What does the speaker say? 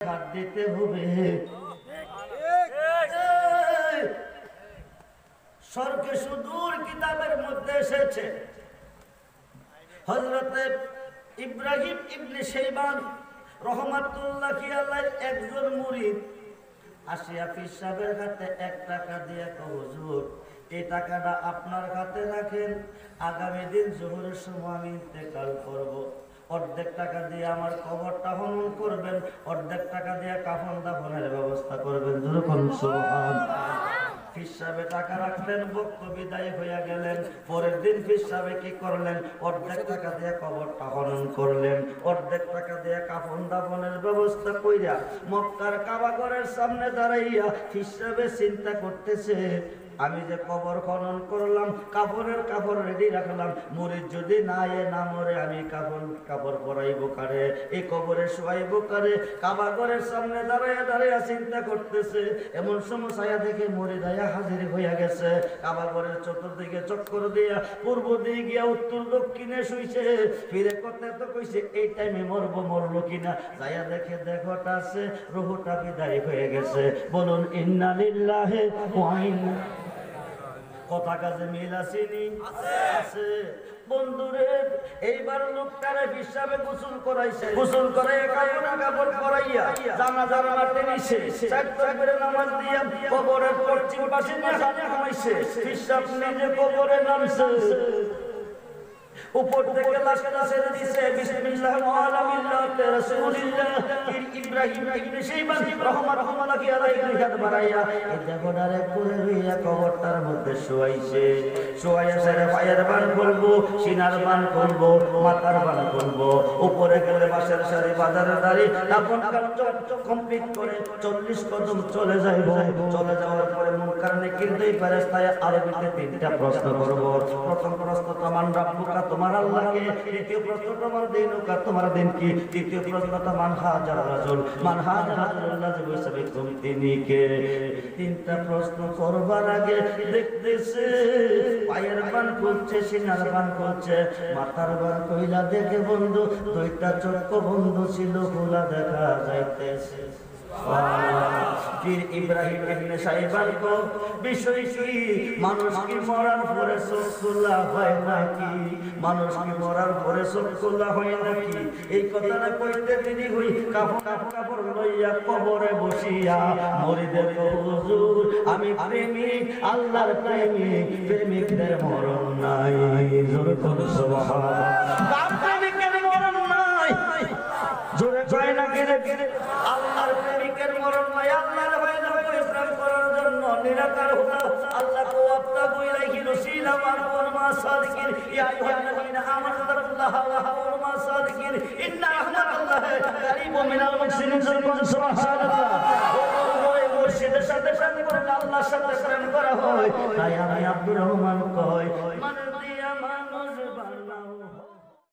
হাত দিতে হবে। সরকে সুদূর কিতাবের মধ্যে এসেছে হযরতে ইব্রাহিম ইবনে শাইবান রহমাতুল্লাহি আলাইহি একজন মুরিদ আসিয়া পীর সাহেবের হাতে 1 টাকা দিয়ে কয়, হুজুর এই টাকাটা আপনার হাতে রাখেন, আগামী দিন যোহরের সময় আমি ইন্তেকাল করব, অর্ধেক টাকা দিয়ে আমার কবরটা খনন করবেন, অর্ধেক টাকা দিয়ে কাফন দাফনের ব্যবস্থা করবেন। যখন সুবহানাল্লাহ পীর সাহেব টাকা রাখলেন, বক্ত বিদায় হইয়া গেলেন। পরের দিন পীর সাহেব কি করলেন? অর্ধেক টাকা দিয়ে কবরটা খনন করলেন, অর্ধেক টাকা দিয়ে কাফন দাফনের ব্যবস্থা কইরা মক্কার কাবা ঘরের সামনে দাঁড়াইয়া পীর সাহেব চিন্তা করতেছে, আমি যে কবর খনন করলাম, কাপড়ের কাপড় রেডি রাখলাম, মুরিদ যদি না না মরে আমি কাপড় পরাইব কারে, এই কবরে শোয়াইব কারে? কাবা ঘরের সামনে দাঁড়াইয়া দাঁড়াইয়া চিন্তা করতেছে। এমন সময় ছায়া দেখে মুরিদ আয়া হাজির হইয়া গেছে। কাবা ঘরের চতুর্দিকে চক্কর দিয়া পূর্ব দিকে গিয়া উত্তর দক্ষিণে শুইছে। ফিরে কথা তো কইছে এই টাইমে মরলো কিনা, যাইয়া দেখে দেহটা আছে, রূহটা বিদায় হয়ে গেছে। বলুন ইন্না লিল্লাহি ওয়া ইন্না। কথা কাজে মিল আসেনি? আছে। বন্ধুরে এইবার লোকটারে হিসাবে গোসল করাইছে, গোসল করে কাপড় পরাইয়া জানাজার মাঠে নিছে, 4 তাকবীরের নামাজ দিয়া কবরের পশ্চিম পাশে নিয়ে নামাইছে। হিসাব নিজে কবরে নামছে, উপর থেকে লাশটা ছেড়ে দিছে। বিসমিল্লাহ ওয়া আলা মিল্লাতি রাসূলিল্লাহ। ইব্রাহিম ইবনে শাইবান রাহমাতুল্লাহি আলাইহি হাত বাড়াইয়া এই দেহটারে পুরে হইয়া কবরটার মধ্যে শোয়াইছে। শোয়াইয়া সেরে পায়ের বান খুলবো, সিনার বান খুলবো, মাথার বান খুলবো, উপরে গেলে বাঁশের সারি বাজারের দাঁড়ি আপন কাজ কমপ্লিট করে 40 কদম চলে যাইব। চলে যাওয়ার পরে মুনকার নেকির দুই ফেরেশতায় আরবিতে 3টা প্রশ্ন করব। প্রথম প্রশ্ন তামান রাব্বুকা, তোমার আল্লাহ কে? দ্বিতীয় প্রশ্ন তোমার দিনুকা, তোমার দিন কি? তৃতীয় প্রশ্ন তামান হাজার রাজুল, মান হাজার রাজুল্লাহ যে বৈসাবে তিনি কে? 3টা প্রশ্ন করবার আগে দেখতেছে পায়ের বান খুলছে, সিনার বান খুলছে, মাথার বান কইলা দেখে বন্ধু 2টা চক্ষু বন্ধ ছিল, খোলা দেখা যাইতেছে। ইব্রাহিম ইবনে শাইবান কো বিষয় কি? মানুষ কি মরার পরে চোখ খোলা হয় নাকি? মানুষ কি মরার পরে চোখ খোলা হয় নাকি? এই কথাটা কইতে তিনি হই কাপড় লইয়া কবরে বসিয়া মুরিদের হুজুর আমি প্রেমিক, আল্লাহর প্রেমিক, প্রেমিকদের মরণ নাই। জোরে বলো সুবহানাল্লাহ। প্রেমিকের মরণ নাই, জোরে কয় না কে রে? আল্লাহর প্রেমিকের মরণ নাই। আল্লাহর বাইরে পরিশ্রম করার জন্য নিরাকার হলো আল্লাহ কো আফতাবু ইলাইহি রসিলা ওয়া মা সাদিকিন ইয়া আইয়ুহাল্লাযীনা আমানু তাকুল্লাহা ওয়া হাওয়া মা সাদিকিন ইন্না রাহমাতাল্লাহি কারীবুম মিনাল মুহসিনিন। সুবহানাল্লাহ। ওই মুর্শিদের সাথে প্রেম করে আল্লাহর সাথে প্রেম করা হয়। তাই আমি আব্দুর রহমান কই মানে